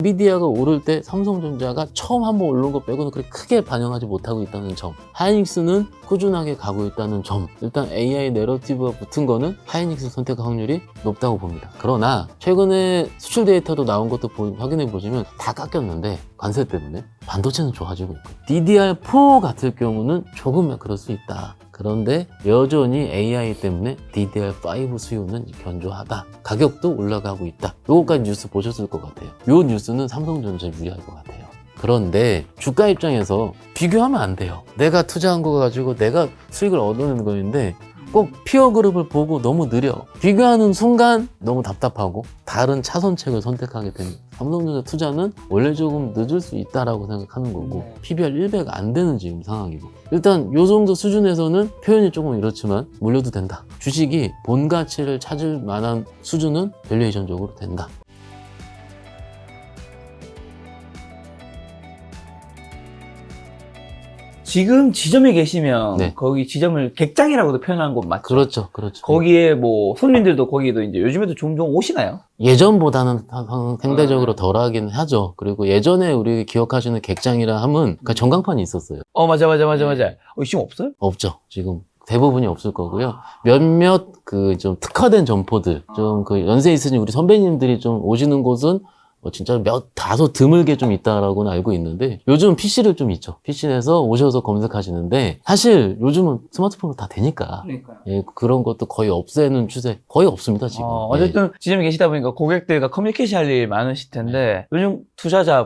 엔비디아가 오를 때 삼성전자가 처음 한번 오른 거 빼고는 그렇게 크게 반영하지 못하고 있다는 점, 하이닉스는 꾸준하게 가고 있다는 점, 일단 AI 내러티브가 붙은 거는 하이닉스 선택 확률이 높다고 봅니다. 그러나 최근에 수출 데이터도 나온 것도 확인해 보시면 다 깎였는데 관세 때문에 반도체는 좋아지고 있고, DDR4 같은 경우는 조금은 그럴 수 있다. 그런데 여전히 AI 때문에 DDR5 수요는 견조하다. 가격도 올라가고 있다. 요거까지 뉴스 보셨을 것 같아요. 요 뉴스는 삼성전자에 유리할 것 같아요. 그런데 주가 입장에서 비교하면 안 돼요. 내가 투자한 거 가지고 내가 수익을 얻어내는 거인데 꼭 피어 그룹을 보고 너무 느려. 비교하는 순간 너무 답답하고 다른 차선책을 선택하게 됩니다. 삼성전자 투자는 원래 조금 늦을 수 있다라고 생각하는 거고, PBR 1배가 안 되는 지금 상황이고, 일단 요 정도 수준에서는 표현이 조금 이렇지만 물려도 된다. 주식이 본 가치를 찾을 만한 수준은 밸류에이션적으로 된다. 지금 지점에 계시면 네. 거기 지점을 객장이라고도 표현하는 곳 맞죠? 그렇죠, 그렇죠. 거기에 뭐 손님들도 거기도 이제 요즘에도 종종 오시나요? 예전보다는 상대적으로 덜하긴 하죠. 그리고 예전에 우리 기억하시는 객장이라 하면 그 전광판이 있었어요. 맞아. 지금 없어요? 없죠. 지금 대부분이 없을 거고요. 몇몇 그 좀 특화된 점포들, 좀 그 연세 있으신 우리 선배님들이 좀 오시는 곳은 진짜 다소 드물게 좀 있다라고는 알고 있는데, 요즘 PC를 좀 있죠. PC에서 오셔서 검색하시는데, 사실 요즘은 스마트폰으로 다 되니까. 그러니까요. 예, 그런 것도 거의 없애는 추세 거의 없습니다, 지금. 어쨌든 지점에 계시다 보니까 고객들과 커뮤니케이션 할 일이 많으실 텐데, 요즘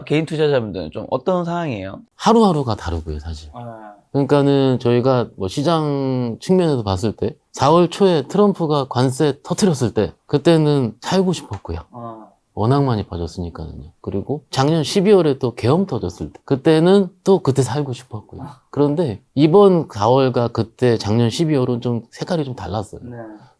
개인 투자자분들은 좀 어떤 상황이에요? 하루하루가 다르고요, 사실. 그러니까는 저희가 뭐 시장 측면에서 봤을 때 4월 초에 트럼프가 관세 터뜨렸을 때 그때는 살고 싶었고요. 워낙 많이 빠졌으니까요. 그리고 작년 12월에 또 계엄 터졌을 때 그때는 또 그때 살고 싶었고요. 그런데 이번 4월과 그때 작년 12월은 좀 색깔이 좀 달랐어요.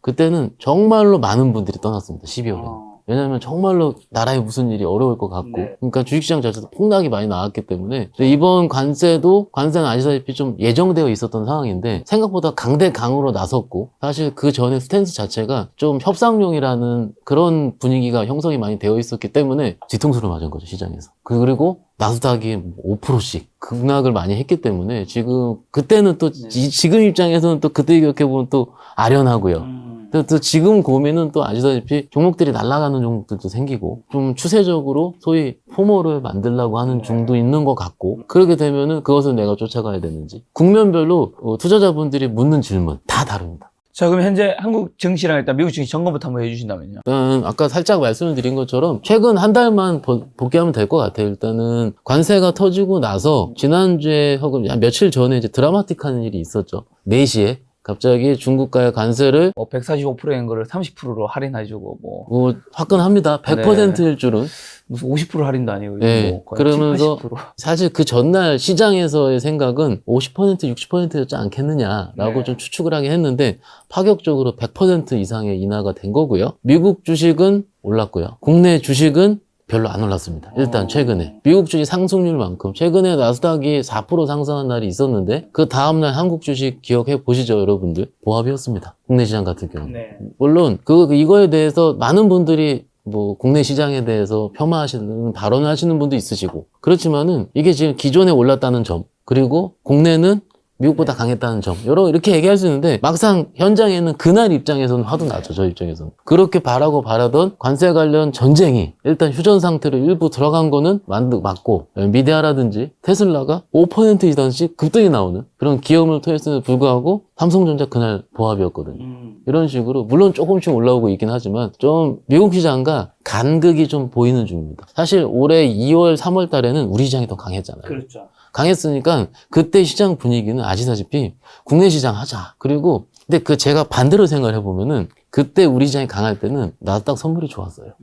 그때는 정말로 많은 분들이 떠났습니다. 12월에. 왜냐하면 정말로 나라에 무슨 일이 어려울 것 같고, 그러니까 주식시장 자체도 폭락이 많이 나왔기 때문에 이번 관세는 아시다시피 좀 예정되어 있었던 상황인데 생각보다 강대강으로 나섰고, 사실 그 전에 스탠스 자체가 좀 협상용이라는 그런 분위기가 형성이 많이 되어 있었기 때문에 뒤통수를 맞은 거죠, 시장에서. 그리고 나스닥이 5%씩 급락을 많이 했기 때문에 지금 그때는 또 지금 입장에서는 또 그때 기억해보면 또 아련하고요. 또 지금 고민은 또 아시다시피 종목들이 날아가는 종목들도 생기고, 좀 추세적으로 소위 포모를 만들려고 하는 중도 있는 것 같고, 그렇게 되면은 그것을 내가 쫓아가야 되는지, 국면별로 투자자분들이 묻는 질문 다 다릅니다. 자, 그럼 현재 한국 증시랑 일단 미국 증시 점검부터 한번 해주신다면요? 일단 아까 살짝 말씀을 드린 것처럼 최근 한 달만 복귀하면 될 것 같아요. 일단은 관세가 터지고 나서 지난주에 혹은 며칠 전에 이제 드라마틱한 일이 있었죠. 4시에 갑자기 중국과의 관세를 145%인 거를 30%로 할인해주고 화끈합니다. 100%일 줄은. 무슨 50% 할인도 아니고 네, 거의 그러면서 70, 80%. 사실 그 전날 시장에서의 생각은 50%, 60%였지 않겠느냐라고 네. 좀 추측을 하긴 했는데 파격적으로 100% 이상의 인하가 된 거고요. 미국 주식은 올랐고요. 국내 주식은 별로 안 올랐습니다. 일단 최근에 미국 주식 상승률만큼 최근에 나스닥이 4% 상승한 날이 있었는데 그 다음날 한국 주식 기억해 보시죠, 여러분들. 보합이었습니다. 국내 시장 같은 경우. 물론 이거에 대해서 많은 분들이 국내 시장에 대해서 폄하하시는 발언을 하시는 분도 있으시고, 그렇지만은 이게 지금 기존에 올랐다는 점, 그리고 국내는 미국보다 강했다는 점, 이렇게 얘기할 수 있는데 막상 현장에는 그날 입장에서는 화도 나죠. 저 입장에서는. 그렇게 바라던 관세 관련 전쟁이 일단 휴전 상태로 일부 들어간 거는 맞고, 엔비디아라든지 테슬라가 5% 이상씩 급등이 나오는 그런 기업을 토했음에도 불구하고 삼성전자 그날 보합이었거든요. 이런 식으로 물론 조금씩 올라오고 있긴 하지만 좀 미국 시장과 간극이 좀 보이는 중입니다. 사실 올해 2월, 3월 달에는 우리 시장이 더 강했잖아요. 그렇죠. 강했으니까 그때 시장 분위기는 아시다시피 국내 시장 하자. 그리고 근데 제가 반대로 생각을 해보면은 그때 우리 시장이 강할 때는 나스닥 선물이 좋았어요.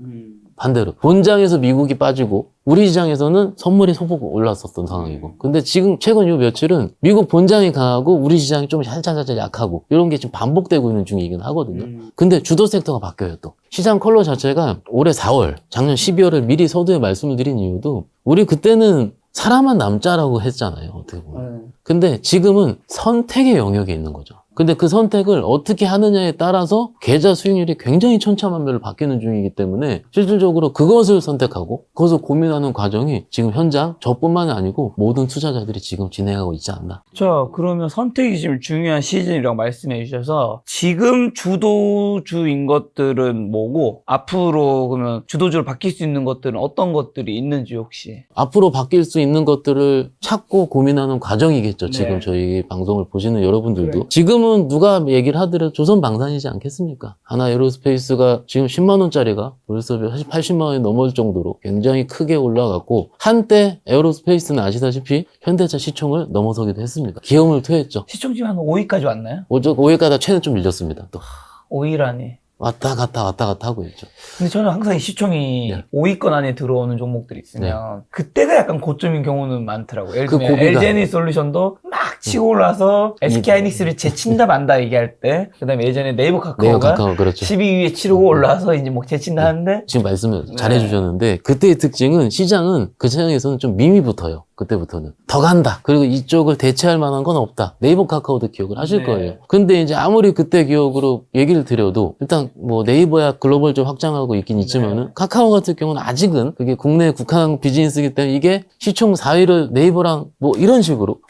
반대로 본장에서 미국이 빠지고 우리 시장에서는 선물이 소폭 올랐었던 상황이고, 근데 지금 최근 요 며칠은 미국 본장이 강하고 우리 시장이 좀 살짝 약하고 이런 게 지금 반복되고 있는 중이긴 하거든요. 근데 주도 섹터가 바뀌어요. 또 시장 컬러 자체가 올해 4월, 작년 12월을 미리 서두에 말씀을 드린 이유도 우리 그때는 사람만 남자라고 했잖아요, 어떻게 보면. 근데 지금은 선택의 영역에 있는 거죠. 근데 그 선택을 어떻게 하느냐에 따라서 계좌 수익률이 굉장히 천차만별로 바뀌는 중이기 때문에 실질적으로 그것을 선택하고 그것을 고민하는 과정이 지금 현장 저뿐만이 아니고 모든 투자자들이 지금 진행하고 있지 않나. 자, 그러면 선택이 지금 중요한 시즌이라고 말씀해 주셔서 지금 주도주인 것들은 뭐고 앞으로 그러면 주도주로 바뀔 수 있는 것들은 어떤 것들이 있는지 혹시? 앞으로 바뀔 수 있는 것들을 찾고 고민하는 과정이겠죠. 네. 지금 저희 방송을 보시는 여러분들도. 그래. 지금은 누가 얘기를 하더라도 조선방산이지 않겠습니까? 하나 에어로스페이스가 지금 10만 원짜리가 벌써 80만 원이 넘을 정도로 굉장히 크게 올라갔고 한때 에어로스페이스는 아시다시피 현대차 시총을 넘어서기도 했습니다. 기염을 토했죠. 시총 지금 한 5위까지 왔나요? 5일 가다 최는 좀 밀렸습니다. 또 5위라니. 왔다 갔다 하고 있죠. 근데 저는 항상 이 시총이 네. 5위권 안에 들어오는 종목들이 있으면 그때가 약간 고점인 경우는 많더라고요. 예를 그 들면 고비가- LG에너지 솔루션도 막 치고 올라서 SK하이닉스를 제친다 만다 얘기할 때 그다음에 예전에 네이버 카카오가 그렇죠. 12위에 치르고 올라와서 이제 뭐 제친다 하는데 지금 말씀을 네. 잘 해주셨는데 그때의 특징은 시장은 그 시장에서는 좀 밈이 붙어요. 그때부터는 더 간다. 그리고 이쪽을 대체할 만한 건 없다. 네이버 카카오도 기억을 하실 네. 거예요. 근데 이제 아무리 그때 기억으로 얘기를 드려도 일단 뭐 네이버야 글로벌 좀 확장하고 있긴 있지만은 네. 카카오 같은 경우는 아직은 그게 국내에 국한 비즈니스이기 때문에 이게 시총 4위를 네이버랑 뭐 이런 식으로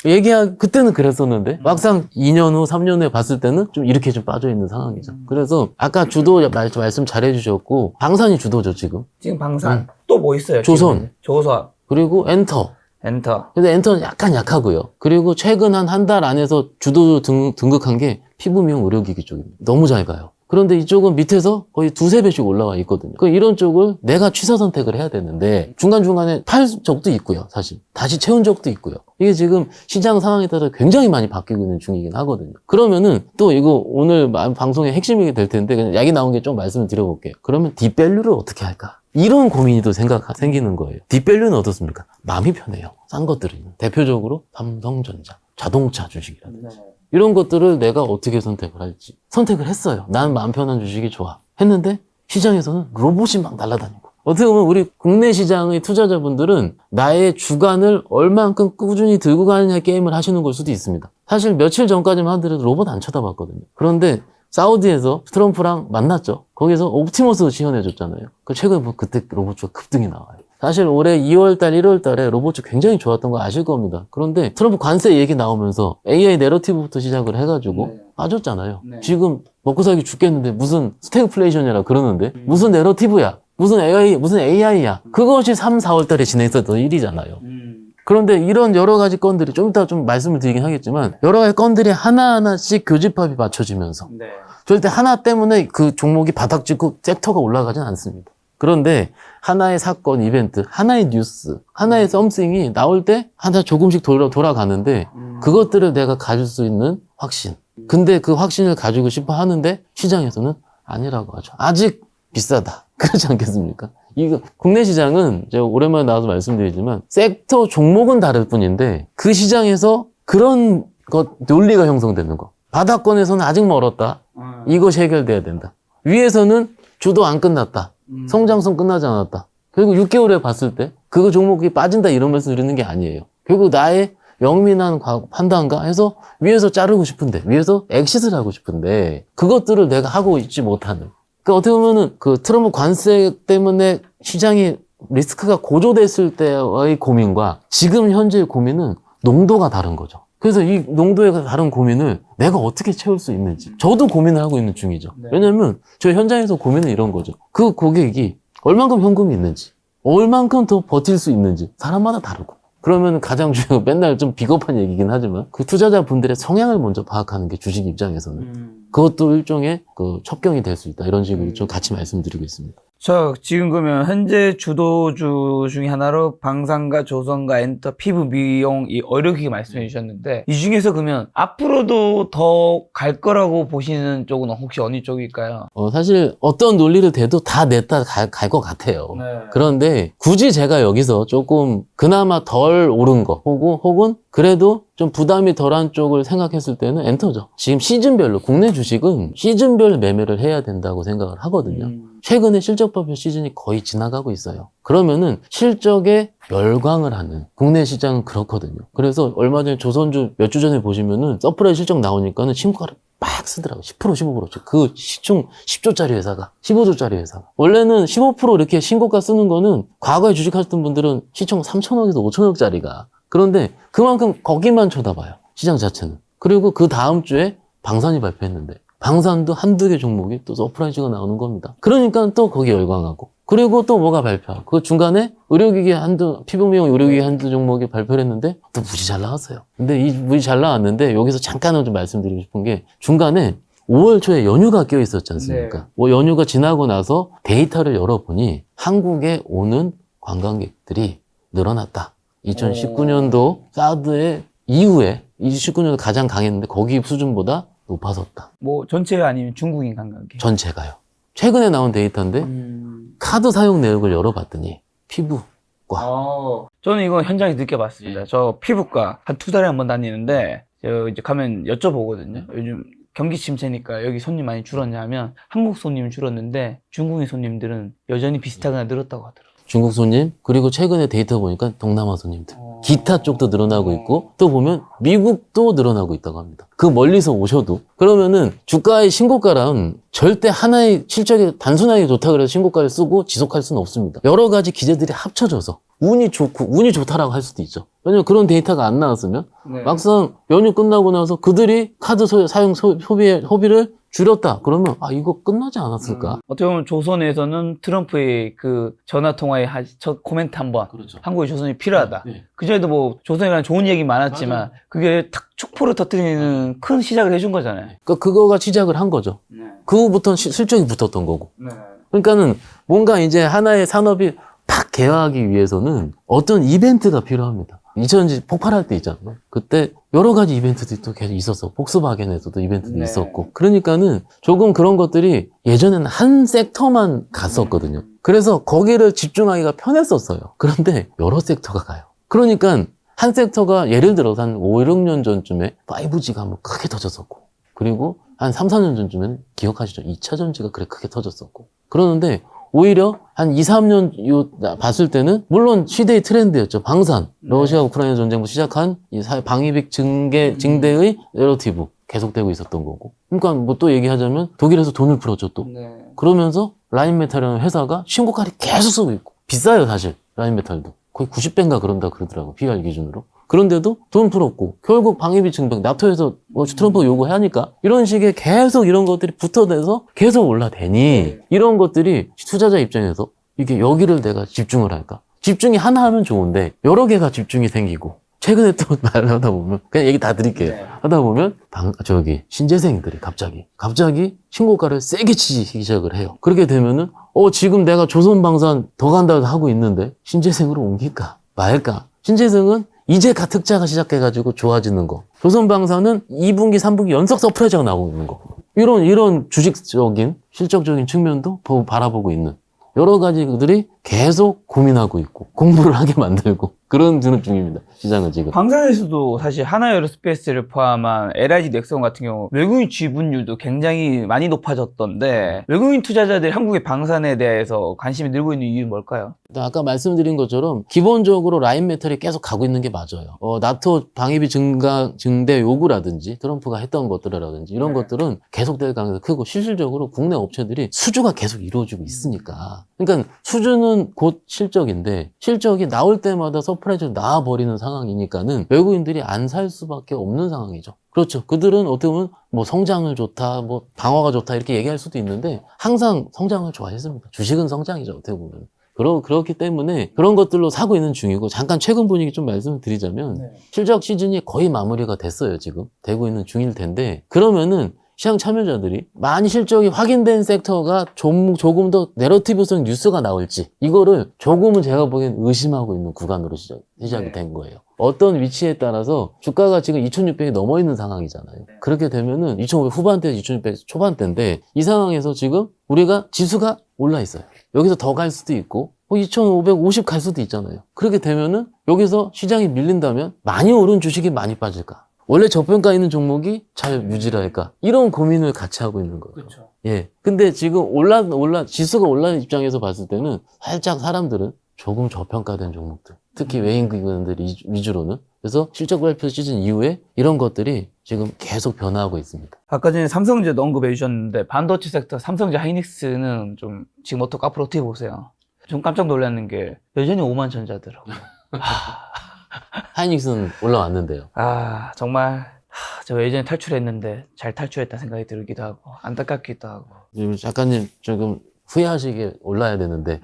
그때는 그랬었는데 막상 2년 후 3년 후에 봤을 때는 좀 이렇게 좀 빠져 있는 상황이죠. 그래서 아까 주도 말씀 잘 해주셨고 방산이 주도죠 지금. 지금 방산 또 뭐 있어요? 조선. 지금? 조선. 그리고 엔터. 엔터. 근데 엔터는 약간 약하고요. 그리고 최근 한 달 안에서 주도 등극한 게 피부 미용 의료기기 쪽입니다. 너무 잘 가요. 그런데 이쪽은 밑에서 거의 2~3배씩 올라와 있거든요. 이런 쪽을 내가 취사 선택을 해야 되는데 중간중간에 팔 적도 있고요. 사실 다시 채운 적도 있고요. 이게 지금 시장 상황에 따라 굉장히 많이 바뀌고 있는 중이긴 하거든요. 그러면은 또 이거 오늘 방송의 핵심이 될 텐데 그냥 약이 나온 게 좀 말씀을 드려볼게요. 그러면 딥밸류를 어떻게 할까? 이런 고민이 또 생기는 거예요. 딥밸류는 어떻습니까? 마음이 편해요. 싼 것들은. 대표적으로 삼성전자, 자동차 주식이라든지. 이런 것들을 내가 어떻게 선택을 할지. 선택을 했어요. 난 마음 편한 주식이 좋아. 했는데 시장에서는 로봇이 막 날아다니고. 어떻게 보면 우리 국내 시장의 투자자분들은 나의 주관을 얼만큼 꾸준히 들고 가느냐 게임을 하시는 걸 수도 있습니다. 사실 며칠 전까지만 하더라도 로봇 안 쳐다봤거든요. 그런데 사우디에서 트럼프랑 만났죠. 거기서 옵티머스 시연해줬잖아요. 최근에 그때 로봇주가 급등이 나와요. 사실 올해 2월달, 1월달에 로봇주 굉장히 좋았던 거 아실 겁니다. 그런데 트럼프 관세 얘기 나오면서 AI 내러티브부터 시작을 해가지고 빠졌잖아요. 네. 지금 먹고 살기 죽겠는데 무슨 스태그플레이션이라 그러는데 무슨 내러티브야? 무슨 AI야? 그것이 3, 4월달에 진행했었던 일이잖아요. 그런데 이런 여러 가지 건들이 좀 이따 좀 말씀을 드리긴 하겠지만 여러 가지 건들이 하나하나씩 교집합이 맞춰지면서 절대 하나 때문에 그 종목이 바닥 찍고 섹터가 올라가진 않습니다. 그런데 하나의 사건, 이벤트, 하나의 뉴스, 하나의 썸씽이 나올 때 하나 조금씩 돌아가는데 그것들을 내가 가질 수 있는 확신. 근데 그 확신을 가지고 싶어 하는데 시장에서는 아니라고 하죠. 아직 비싸다. 그렇지 않겠습니까? 이거 국내 시장은 제가 오랜만에 나와서 말씀드리지만 섹터 종목은 다를 뿐인데 그 시장에서 그런 것 논리가 형성되는 거. 바닥권에서는 아직 멀었다. 이것이 해결돼야 된다. 위에서는 주도 안 끝났다. 성장성 끝나지 않았다. 그리고 6개월에 봤을 때 그거 종목이 빠진다 이러면서 드리는 게 아니에요. 결국 나의 영민한 판단가 해서 위에서 자르고 싶은데 위에서 엑시트를 하고 싶은데 그것들을 내가 하고 있지 못하는. 그러니까 어떻게 보면은 그 트럼프 관세 때문에 시장이 리스크가 고조됐을 때의 고민과 지금 현재의 고민은 농도가 다른 거죠. 그래서 이 농도의 다른 고민을 내가 어떻게 채울 수 있는지 저도 고민을 하고 있는 중이죠. 네. 왜냐면 저희 현장에서 고민은 이런 거죠. 그 고객이 얼만큼 현금이 있는지 얼만큼 더 버틸 수 있는지 사람마다 다르고 그러면 가장 중요한 맨날 좀 비겁한 얘기긴 하지만 그 투자자분들의 성향을 먼저 파악하는 게 주식 입장에서는 그것도 일종의 그 첩경이 될 수 있다. 이런 식으로 좀 같이 말씀드리고 있습니다. 자, 지금 그러면 현재 주도주 중에 하나로 방산과 조선과 엔터, 피부, 미용, 이 의료기기 말씀해 주셨는데 이 중에서 그러면 앞으로도 더 갈 거라고 보시는 쪽은 혹시 어느 쪽일까요? 사실 어떤 논리를 대도 다 냈다 갈 것 같아요. 네. 그런데 굳이 제가 여기서 조금 그나마 덜 오른 거 혹은 그래도 좀 부담이 덜한 쪽을 생각했을 때는 엔터죠. 지금 시즌별로 국내 주식은 시즌별 매매를 해야 된다고 생각을 하거든요. 최근에 실적 발표 시즌이 거의 지나가고 있어요. 그러면은 실적에 열광을 하는 국내 시장은 그렇거든요. 그래서 얼마 전에 조선주 몇 주 전에 보시면은 서프라이즈 실적 나오니까는 신고가를 빡 쓰더라고요. 10% 15%씩. 그 시총 10조짜리 회사가 15조짜리 회사가. 원래는 15% 이렇게 신고가 쓰는 거는 과거에 주식하셨던 분들은 시총 3천억에서 5천억짜리가. 그런데 그만큼 거기만 쳐다봐요. 시장 자체는. 그리고 그 다음 주에 방산이 발표했는데 방산도 한두 개 종목이 또 서프라이즈가 나오는 겁니다. 그러니까 또 거기 열광하고. 그리고 또 뭐가 발표하고. 그 중간에 의료기기 피부미용 의료기기 한두 종목이 발표를 했는데 또 무지 잘 나왔어요. 근데 이 무지 잘 나왔는데 여기서 잠깐은 좀 말씀드리고 싶은 게 중간에 5월 초에 연휴가 껴 있었지 않습니까? 뭐 연휴가 지나고 나서 데이터를 열어보니 한국에 오는 관광객들이 늘어났다. 2019년도 사드의 이후에 2019년도 가장 강했는데 거기 수준보다 높아졌다. 뭐 전체 아니면 중국인 관광객? 전체가요. 최근에 나온 데이터인데 카드 사용 내역을 열어봤더니 피부과. 저는 이거 현장에서 느껴봤습니다. 저 피부과 한 2달에 한 번 다니는데 저 이제 가면 여쭤보거든요. 요즘 경기 침체니까 여기 손님 많이 줄었냐 하면 한국 손님은 줄었는데 중국인 손님들은 여전히 비슷하거나 늘었다고 하더라고요. 중국 손님, 그리고 최근에 데이터 보니까 동남아 손님들. 기타 쪽도 늘어나고 있고, 또 보면 미국도 늘어나고 있다고 합니다. 그 멀리서 오셔도. 그러면은 주가의 신고가랑 절대 하나의 실적이 단순하게 좋다 그래서 신고가를 쓰고 지속할 수는 없습니다. 여러 가지 기재들이 합쳐져서 운이 좋고, 운이 좋다라고 할 수도 있죠. 왜냐면 그런 데이터가 안 나왔으면 막상 연휴 끝나고 나서 그들이 카드 사용 소비를 줄였다. 그러면 이거 끝나지 않았을까? 어떻게 보면 조선에서는 트럼프의 그 전화 통화에 첫 코멘트 한번 한국의 조선이 필요하다. 그전에도 뭐 조선에 관한 좋은 얘기 많았지만 그게 탁 촉포를 터뜨리는 큰 시작을 해준 거잖아요. 그러니까 그거가 시작을 한 거죠. 그 후부터는 실적이 붙었던 거고. 그러니까는 뭔가 이제 하나의 산업이 팍 개화하기 위해서는 어떤 이벤트가 필요합니다. 2000년 폭발할 때 있잖아요. 그때 여러 가지 이벤트들이 또 계속 있었어. 폭스바겐에서도 이벤트도 있었고. 그러니까는 조금 그런 것들이 예전에는 한 섹터만 갔었거든요. 그래서 거기를 집중하기가 편했었어요. 그런데 여러 섹터가 가요. 그러니까 한 섹터가 예를 들어서 한 5, 6년 전쯤에 5G가 한번 크게 터졌었고, 그리고 한 3, 4년 전쯤에는 기억하시죠? 2차 전지가 그래 크게 터졌었고. 그러는데 오히려 한 2, 3년 봤을 때는 물론 시대의 트렌드였죠. 방산. 러시아 우크라이나 전쟁부터 시작한 이 방위비 증대의 내러티브 계속되고 있었던 거고. 그러니까 뭐 또 얘기하자면 독일에서 돈을 풀었죠 또. 그러면서 라인메탈이라는 회사가 신고가를 계속 쓰고 있고. 비싸요 사실 라인메탈도. 거의 90배인가 그런다 그러더라고 PER 기준으로. 그런데도 돈 풀었고 결국 방위비 증백 나토에서 뭐 트럼프가 요구하니까 이런 식의 계속 이런 것들이 붙어대서 계속 올라대니 이런 것들이 투자자 입장에서 이게 여기를 내가 집중을 할까? 집중이 하나 하면 좋은데 여러 개가 집중이 생기고 최근에 또 말을 하다 보면 그냥 얘기 다 드릴게요. 하다 보면 신재생들이 갑자기 신고가를 세게 치기 시작을 해요. 그렇게 되면은 지금 내가 조선방산 더 간다고 하고 있는데 신재생으로 옮길까 말까? 신재생은 이제 특자가 시작해가지고 좋아지는 거. 조선방산은 2분기, 3분기 연속 서프라이즈가 나오고 있는 거. 이런 주식적인, 실적적인 측면도 바라보고 있는 여러 가지들이 계속 고민하고 있고 공부를 하게 만들고 그런 중입니다. 시장은 지금. 방산에서도 사실 하나에어로스페이스를 포함한 LIG 넥슨 같은 경우 외국인 지분율도 굉장히 많이 높아졌던데 외국인 투자자들이 한국의 방산에 대해서 관심이 늘고 있는 이유는 뭘까요? 아까 말씀드린 것처럼 기본적으로 라인메탈이 계속 가고 있는 게 맞아요. 나토 방위비 증대 요구라든지 트럼프가 했던 것들이라든지 이런 것들은 계속될 가능성이 크고 실질적으로 국내 업체들이 수주가 계속 이루어지고 있으니까. 그러니까 수주는 곧 실적인데 실적이 나올 때마다 서프라이즈로 나와버리는 상황이니까는 외국인들이 안 살 수밖에 없는 상황이죠. 그렇죠. 그들은 어떻게 보면 뭐 성장을 좋다, 뭐 방어가 좋다 이렇게 얘기할 수도 있는데 항상 성장을 좋아했습니다. 주식은 성장이죠. 어떻게 보면. 그렇기 때문에 그런 것들로 사고 있는 중이고 잠깐 최근 분위기 좀 말씀을 드리자면 실적 시즌이 거의 마무리가 됐어요. 지금 되고 있는 중일 텐데 그러면은 시장 참여자들이 많이 실적이 확인된 섹터가 조금 더 내러티브성 뉴스가 나올지 이거를 조금은 제가 보기엔 의심하고 있는 구간으로 시작이 된 거예요. 어떤 위치에 따라서 주가가 지금 2600이 넘어 있는 상황이잖아요. 그렇게 되면은 2500 후반대, 2600 초반대인데 이 상황에서 지금 우리가 지수가 올라 있어요. 여기서 더 갈 수도 있고 2550 갈 수도 있잖아요. 그렇게 되면은 여기서 시장이 밀린다면 많이 오른 주식이 많이 빠질까? 원래 저평가 있는 종목이 잘 유지를 할까? 이런 고민을 같이 하고 있는 거예요. 그렇죠. 예. 근데 지금 지수가 올라는 입장에서 봤을 때는 살짝 사람들은 조금 저평가된 종목들, 특히 외인 기관들 위주로는 그래서 실적 발표 시즌 이후에 이런 것들이 지금 계속 변화하고 있습니다. 아까 전에 삼성전자 언급해 주셨는데 반도체 섹터 삼성전자 하이닉스는 좀 지금 앞으로 어떻게 보세요? 좀 깜짝 놀랐는 게 여전히 5만 전자더라고요. 하이닉스는 올라왔는데요. 정말 저 예전에 탈출했는데 잘 탈출했다 생각이 들기도 하고 안타깝기도 하고. 지금 작가님 조금 후회하시게 올라야 되는데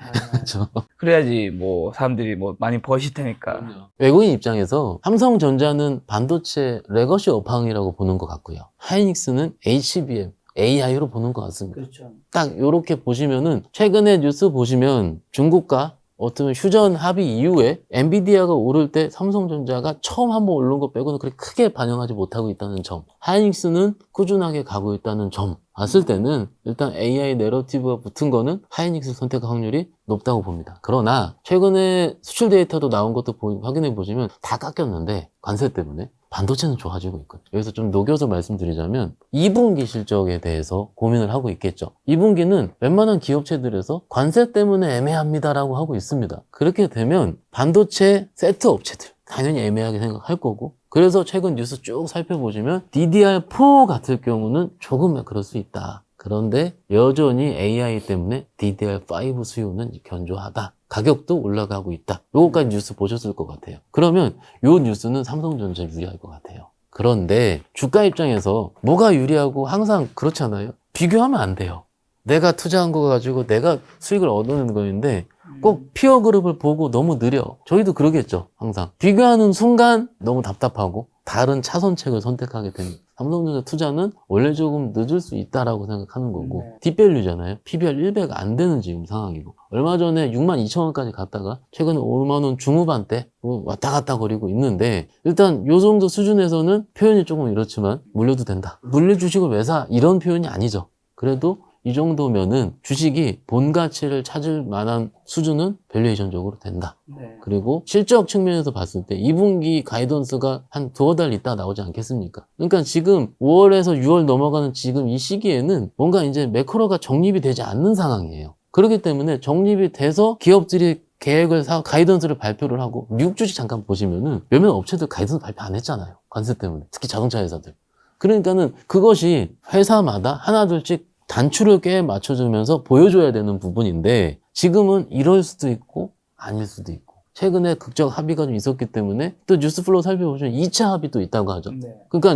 그래야지 뭐 사람들이 뭐 많이 버실 테니까. 외국인 입장에서 삼성전자는 반도체 레거시 업황이라고 보는 것 같고요. 하이닉스는 HBM, AI로 보는 것 같습니다. 그렇죠. 딱 이렇게 보시면은 최근에 뉴스 보시면 중국과 어떤 휴전 합의 이후에 엔비디아가 오를 때 삼성전자가 처음 한번 오른 거 빼고는 그렇게 크게 반영하지 못하고 있다는 점, 하이닉스는 꾸준하게 가고 있다는 점 봤을 때는 일단 AI 내러티브가 붙은 거는 하이닉스 선택 확률이 높다고 봅니다. 그러나 최근에 수출 데이터도 나온 것도 확인해 보시면 다 깎였는데 관세 때문에 반도체는 좋아지고 있거든요. 여기서 좀 녹여서 말씀드리자면 2분기 실적에 대해서 고민을 하고 있겠죠. 2분기는 웬만한 기업체들에서 관세 때문에 애매합니다라고 하고 있습니다. 그렇게 되면 반도체 세트 업체들 당연히 애매하게 생각할 거고, 그래서 최근 뉴스 쭉 살펴보시면 DDR4 같은 경우는 조금 그럴 수 있다. 그런데 여전히 AI 때문에 DDR5 수요는 견조하다. 가격도 올라가고 있다. 요거까지 뉴스 보셨을 것 같아요. 그러면 요 뉴스는 삼성전자 유리할 것 같아요. 그런데 주가 입장에서 뭐가 유리하고 항상 그렇잖아요. 비교하면 안 돼요. 내가 투자한 거 가지고 내가 수익을 얻는 거인데 꼭 피어 그룹을 보고 너무 느려. 저희도 그러겠죠. 항상 비교하는 순간 너무 답답하고 다른 차선책을 선택하게 됩니다. 삼성전자 투자는 원래 조금 늦을 수 있다라고 생각하는 거고, 딥밸류잖아요. PBR 1배가 안 되는 지금 상황이고, 얼마 전에 62,000원까지 갔다가 최근에 5만원 중후반대 왔다 갔다 거리고 있는데, 일단 요 정도 수준에서는 표현이 조금 이렇지만 물려도 된다. 물려 주식을 왜 사? 이런 표현이 아니죠. 그래도 이 정도면은 주식이 본 가치를 찾을 만한 수준은 밸류에이션적으로 된다. 네. 그리고 실적 측면에서 봤을 때 2분기 가이던스가 한 두어 달 있다 나오지 않겠습니까? 그러니까 지금 5월에서 6월 넘어가는 지금 이 시기에는 뭔가 이제 매크로가 정립이 되지 않는 상황이에요. 그렇기 때문에 정립이 돼서 기업들이 계획을 가이던스를 발표를 하고, 미국 주식 잠깐 보시면은 몇몇 업체들 가이던스 발표 안 했잖아요. 관세 때문에. 특히 자동차 회사들. 그러니까는 그것이 회사마다 하나둘씩 단추를 꽤 맞춰주면서 보여줘야 되는 부분인데, 지금은 이럴 수도 있고 아닐 수도 있고, 최근에 극적 합의가 좀 있었기 때문에 또 뉴스 플로우 살펴보시면 2차 합의도 있다고 하죠. 네. 그러니까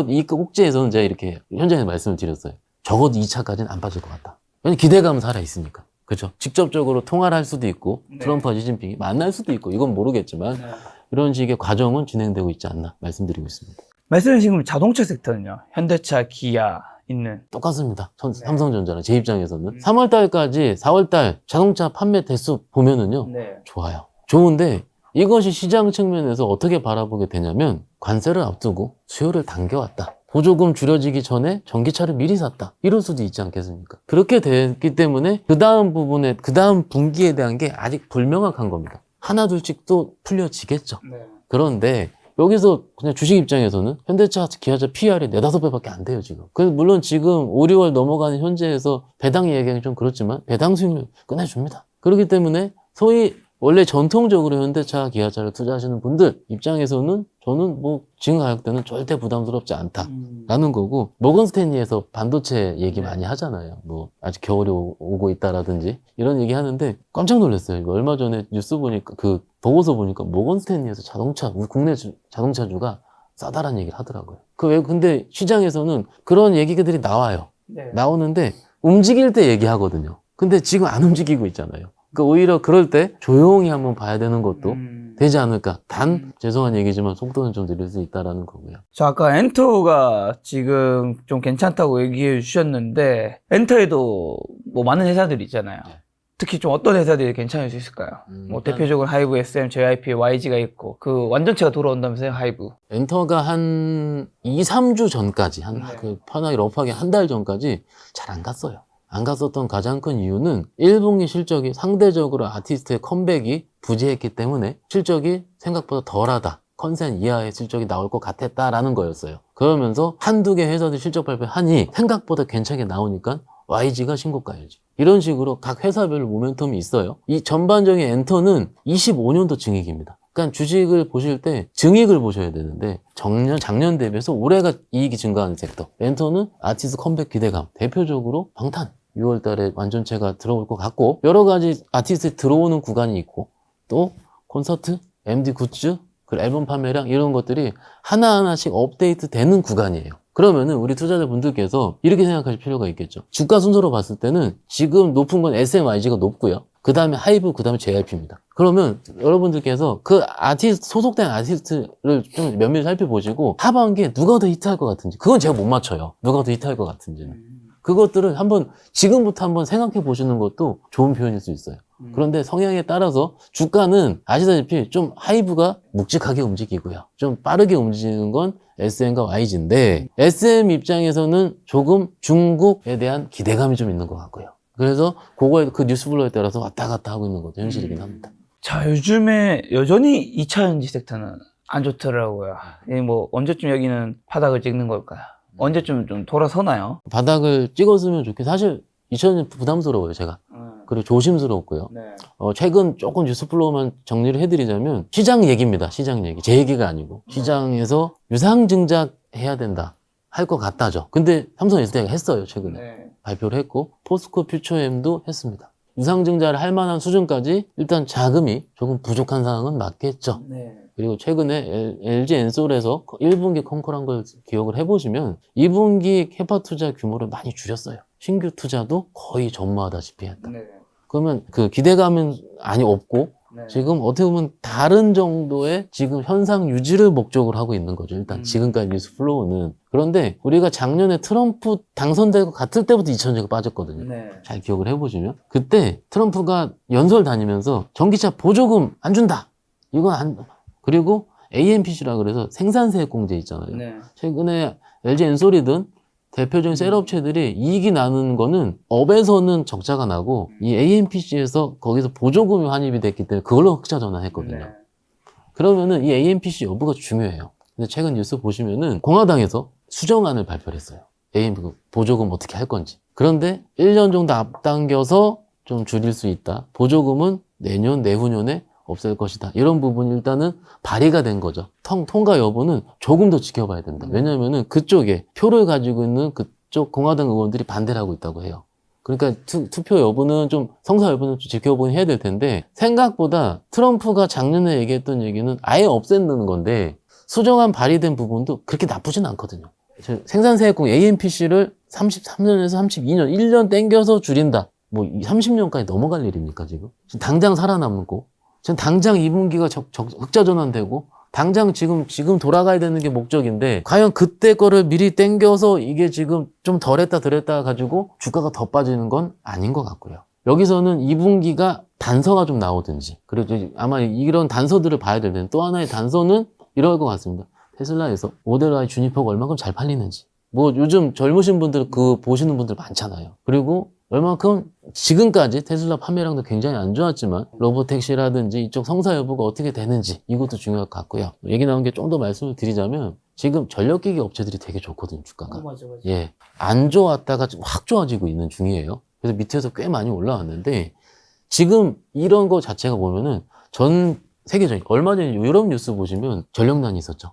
이 꼭지에서는 제가 이렇게 현장에서 말씀을 드렸어요. 적어도 2차까지는 안 빠질 것 같다. 왜냐면 기대감은 살아있으니까. 그렇죠. 직접적으로 통화를 할 수도 있고, 네. 트럼프와 시진핑이 만날 수도 있고, 이건 모르겠지만 이런 식의 과정은 진행되고 있지 않나 말씀드리고 있습니다. 말씀하신 자동차 섹터는요? 현대차, 기아 있는. 똑같습니다. 삼성전자는 제 입장에서는 3월달까지 4월달 자동차 판매 대수 보면은요, 좋아요. 좋은데 이것이 시장 측면에서 어떻게 바라보게 되냐면, 관세를 앞두고 수요를 당겨왔다. 보조금 줄여지기 전에 전기차를 미리 샀다. 이럴 수도 있지 않겠습니까? 그렇게 됐기 때문에 그 다음 분기에 대한 게 아직 불명확한 겁니다. 하나둘씩 또 풀려지겠죠. 그런데 여기서 그냥 주식 입장에서는 현대차, 기아차 PR이 4-5배밖에 안 돼요, 지금. 그래서 물론 지금 5, 6월 넘어가는 현재에서 배당 얘기하기 좀 그렇지만 배당 수익률 끝내줍니다. 그렇기 때문에 소위 원래 전통적으로 현대차, 기아차를 투자하시는 분들 입장에서는 저는 뭐 지금 가격대는 절대 부담스럽지 않다라는 거고, 모건 스탠리에서 반도체 얘기 많이 하잖아요. 뭐 아직 겨울이 오고 있다라든지 이런 얘기 하는데 깜짝 놀랐어요. 이거 얼마 전에 뉴스 보니까, 보고서 보니까 모건 스탠리에서 국내 자동차주가 싸다라는 얘기를 하더라고요. 근데 시장에서는 그런 얘기들이 나와요. 나오는데 움직일 때 얘기하거든요. 근데 지금 안 움직이고 있잖아요. 그러니까 오히려 그럴 때 조용히 한번 봐야 되는 것도 되지 않을까. 죄송한 얘기지만 속도는 좀 느릴 수 있다라는 거고요. 저 아까 엔터가 지금 좀 괜찮다고 얘기해 주셨는데, 엔터에도 뭐 많은 회사들이 있잖아요. 특히 좀 어떤 회사들이 괜찮을 수 있을까요? 뭐 대표적으로 하이브, SM, JYP, YG가 있고, 그 완전체가 돌아온다면서요, 하이브. 엔터가 한 2, 3주 전까지, 편하게 러프하게 한 달 전까지 잘 안 갔어요. 안 갔었던 가장 큰 이유는 1분기 실적이 상대적으로 아티스트의 컴백이 부재했기 때문에 실적이 생각보다 덜하다. 컨센 이하의 실적이 나올 것 같았다라는 거였어요. 그러면서 한두 개 회사들 실적 발표하니 생각보다 괜찮게 나오니까 YG가 신고가야지. 이런 식으로 각 회사별로 모멘텀이 있어요. 이 전반적인 엔터는 25년도 증액입니다. 그러니까 주식을 보실 때 증익을 보셔야 되는데 작년 대비해서 올해가 이익이 증가하는 섹터. 랜턴은 아티스트 컴백 기대감. 대표적으로 방탄. 6월 달에 완전체가 들어올 것 같고 여러 가지 아티스트 들어오는 구간이 있고 또 콘서트, MD 굿즈, 그 앨범 판매량 이런 것들이 하나하나씩 업데이트 되는 구간이에요. 그러면은 우리 투자자분들께서 이렇게 생각하실 필요가 있겠죠. 주가 순서로 봤을 때는 지금 높은 건 SMIG가 높고요. 그 다음에 하이브, 그 다음에 JYP입니다. 그러면 여러분들께서 그 아티스트, 소속된 아티스트를 좀 면밀히 살펴보시고 하반기에 누가 더 히트할 것 같은지 그건 제가 못 맞춰요. 누가 더 히트할 것 같은지는. 그것들을 지금부터 한번 생각해 보시는 것도 좋은 표현일 수 있어요. 그런데 성향에 따라서 주가는 아시다시피 좀 하이브가 묵직하게 움직이고요. 좀 빠르게 움직이는 건 SM과 YG인데 SM 입장에서는 조금 중국에 대한 기대감이 좀 있는 것 같고요. 그래서 그거에 그 뉴스플로에 따라서 왔다 갔다 하고 있는 것도 현실이긴 합니다. 자, 요즘에 여전히 2차 전지 섹터는 안 좋더라고요. 뭐 언제쯤 여기는 바닥을 찍는 걸까요? 언제쯤 좀 돌아서나요? 바닥을 찍었으면 좋겠어요. 사실 2000년 부담스러워요, 제가. 그리고 조심스럽고요. 네. 최근 조금 뉴스플로우만 정리를 해드리자면 시장 얘기입니다. 시장 얘기. 제 얘기가 아니고 시장에서 유상증작 해야 된다. 할 것 같다죠. 근데 삼성 SDI가 했어요, 최근에. 네. 발표를 했고 포스코 퓨처엠도 했습니다. 유상증자를 할 만한 수준까지 일단 자금이 조금 부족한 상황은 맞겠죠. 네. 그리고 최근에 LG 엔솔에서 1분기 콩콜한 걸 기억을 해보시면 2분기 캐파 투자 규모를 많이 줄였어요. 신규 투자도 거의 전무하다시피 했다. 네. 그러면 그 기대감은 아니 없고 네. 지금 어떻게 보면 다른 정도의 지금 현상 유지를 목적으로 하고 있는 거죠. 일단 지금까지 뉴스 플로우는. 그런데 우리가 작년에 트럼프 당선되고 같을 때부터 2천제가 빠졌거든요. 네. 잘 기억을 해보시면 그때 트럼프가 연설 다니면서 전기차 보조금 안 준다. 이건 안. 그리고 AMPC라 그래서 생산세액공제 있잖아요. 네. 최근에 LG 엔솔이든 대표적인 셀업체들이 이익이 나는 거는 업에서는 적자가 나고 이 AMPC에서 거기서 보조금이 환입이 됐기 때문에 그걸로 흑자 전환했거든요. 네. 그러면은 이 AMPC 여부가 중요해요. 근데 최근 뉴스 보시면은 공화당에서 수정안을 발표를 했어요. AMPC 보조금 어떻게 할 건지. 그런데 1년 정도 앞당겨서 좀 줄일 수 있다. 보조금은 내년, 내후년에 없앨 것이다. 이런 부분이 일단은 발의가 된 거죠. 통과 여부는 조금 더 지켜봐야 된다. 왜냐면은 그쪽에 표를 가지고 있는 그쪽 공화당 의원들이 반대를 하고 있다고 해요. 그러니까 투표 여부는 좀 성사 여부는 좀 지켜보긴 해야 될 텐데 생각보다 트럼프가 작년에 얘기했던 얘기는 아예 없앤다는 건데 수정안 발의된 부분도 그렇게 나쁘진 않거든요. 생산세액공 AMPC를 33년에서 32년 1년 땡겨서 줄인다. 뭐 30년까지 넘어갈 일입니까 지금 당장 살아남고 전 당장 2분기가 흑자 전환되고 당장 지금 돌아가야 되는 게 목적인데 과연 그때 거를 미리 땡겨서 이게 지금 좀 덜했다 가지고 주가가 더 빠지는 건 아닌 것 같고요. 여기서는 2분기가 단서가 좀 나오든지 그리고 아마 이런 단서들을 봐야 될 텐데 또 하나의 단서는 이럴 것 같습니다. 테슬라에서 모델 Y 주니퍼가 얼마큼 잘 팔리는지 뭐 요즘 젊으신 분들 보시는 분들 많잖아요. 그리고 얼마큼 지금까지 테슬라 판매량도 굉장히 안 좋았지만 로보택시라든지 이쪽 성사 여부가 어떻게 되는지 이것도 중요할 것 같고요. 얘기 나온 게 좀 더 말씀을 드리자면 지금 전력기기 업체들이 되게 좋거든요, 주가가. 맞아. 예, 안 좋았다가 확 좋아지고 있는 중이에요. 그래서 밑에서 꽤 많이 올라왔는데 지금 이런 거 자체가 보면은 전 세계적인 얼마 전에 유럽 뉴스 보시면 전력난이 있었죠.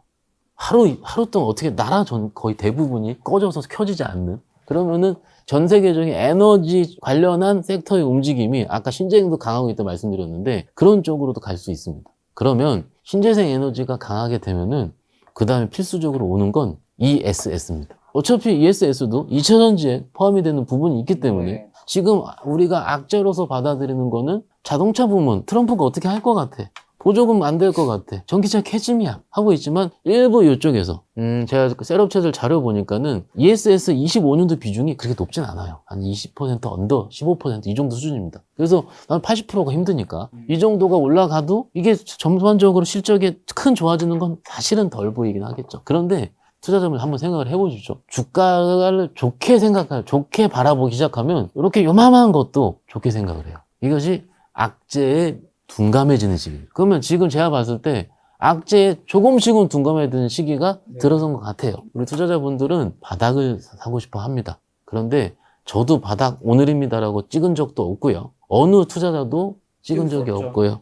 하루 동안 어떻게 나라 거의 대부분이 꺼져서 켜지지 않는 그러면은 전 세계적인 에너지 관련한 섹터의 움직임이 아까 신재생도 강하고 있다고 말씀드렸는데 그런 쪽으로도 갈 수 있습니다. 그러면 신재생 에너지가 강하게 되면은 그 다음에 필수적으로 오는 건 ESS입니다. 어차피 ESS도 2차전지에 포함이 되는 부분이 있기 때문에 지금 우리가 악재로서 받아들이는 거는 자동차 부문 트럼프가 어떻게 할 것 같아. 보조금 안 될 것 같아. 전기차 캐즘이야. 하고 있지만 일부 이쪽에서 제가 셀업체들 자료 보니까는 ESS 25년도 비중이 그렇게 높진 않아요. 한 20% 언더 15% 이 정도 수준입니다. 그래서 난 80%가 힘드니까 이 정도가 올라가도 이게 전반적으로 실적이 큰 좋아지는 건 사실은 덜 보이긴 하겠죠. 그런데 투자자분 한번 생각을 해보십시오. 주가를 좋게 바라보기 시작하면 이렇게 요만한 것도 좋게 생각을 해요. 이것이 악재의 둔감해지는 시기입니다. 그러면 지금 제가 봤을 때 악재에 조금씩은 둔감해지는 시기가 들어선 것 같아요. 우리 투자자분들은 바닥을 사고 싶어 합니다. 그런데 저도 바닥 오늘입니다라고 찍은 적도 없고요. 어느 투자자도 찍은 적이 없고요.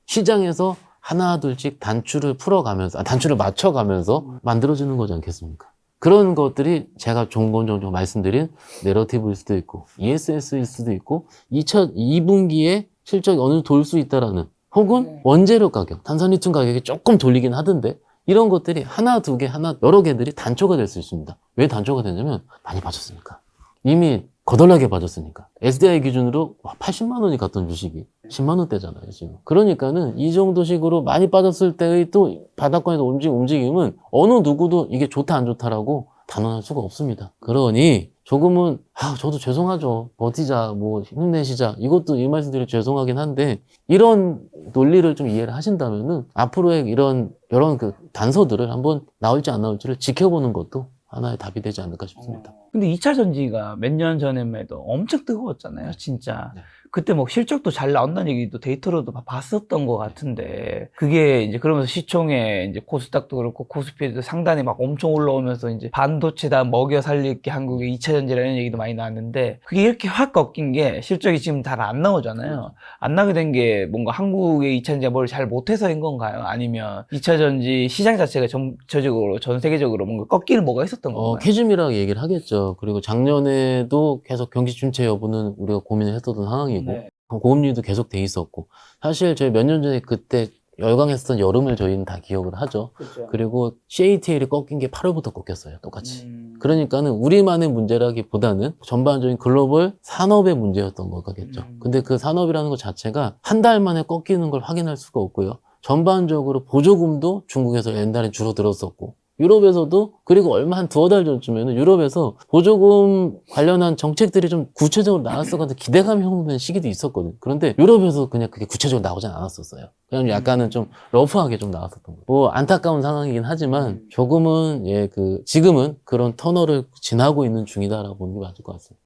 시장에서 하나 둘씩 단추를 풀어가면서, 단추를 맞춰가면서 만들어지는 거지 않겠습니까? 그런 것들이 제가 종종 말씀드린 내러티브일 수도 있고, ESS일 수도 있고, 2분기에 실적이 어느 정도 돌 수 있다라는, 혹은 원재료 가격, 탄산리튬 가격이 조금 돌리긴 하던데, 이런 것들이 하나, 두 개, 여러 개들이 단초가 될 수 있습니다. 왜 단초가 되냐면, 많이 빠졌으니까. 이미 거덜나게 빠졌으니까. SDI 기준으로 80만 원이 갔던 주식이 10만 원대잖아요, 지금. 그러니까는 이 정도 식으로 많이 빠졌을 때의 또 바닥권에서 움직임은 어느 누구도 이게 좋다 안 좋다라고 단언할 수가 없습니다. 그러니 조금은 저도 죄송하죠. 버티자, 뭐 힘내시자. 이것도 이 말씀드리 죄송하긴 한데 이런 논리를 좀 이해를 하신다면은 앞으로의 이런 그 단서들을 한번 나올지 안 나올지를 지켜보는 것도 하나의 답이 되지 않을까 싶습니다. 근데 2차 전지가 몇 년 전에만 해도 엄청 뜨거웠잖아요, 진짜. 네. 그때 뭐 실적도 잘 나온다는 얘기도 데이터로도 봤었던 것 같은데, 그게 이제 그러면서 시총에 이제 코스닥도 그렇고 코스피도 상단이 막 엄청 올라오면서 이제 반도체다 먹여 살릴게 한국의 2차 전지라는 얘기도 많이 나왔는데, 그게 이렇게 확 꺾인 게 실적이 지금 잘 안 나오잖아요. 안 나게 된 게 뭔가 한국의 2차 전지가 뭘 잘 못해서인 건가요? 아니면 2차 전지 시장 자체가 전체적으로, 전 세계적으로 뭔가 꺾이는 뭐가 있었던 건가요? 캐즘이라고 얘기를 하겠죠. 그리고 작년에도 계속 경기 침체 여부는 우리가 고민을 했었던 상황이고, 네. 고금리도 계속 돼 있었고, 사실 저희 몇 년 전에 그때 열광했었던 여름을 저희는 다 기억을 하죠. 그렇죠. 그리고 CATL이 꺾인 게 8월부터 꺾였어요. 똑같이. 그러니까는 우리만의 문제라기보다는 전반적인 글로벌 산업의 문제였던 거겠죠. 근데 그 산업이라는 것 자체가 한 달 만에 꺾이는 걸 확인할 수가 없고요. 전반적으로 보조금도 중국에서 옛날에 줄어들었었고, 유럽에서도, 그리고 얼마 한 두어 달 전쯤에는 유럽에서 보조금 관련한 정책들이 좀 구체적으로 나왔을 것 같은 기대감이 형성된 시기도 있었거든요. 그런데 유럽에서 그냥 그게 구체적으로 나오진 않았었어요. 그냥 약간은 좀 러프하게 좀 나왔었던 거예요. 뭐 안타까운 상황이긴 하지만 조금은 지금은 그런 터널을 지나고 있는 중이다라고 보는 게 맞을 것 같습니다.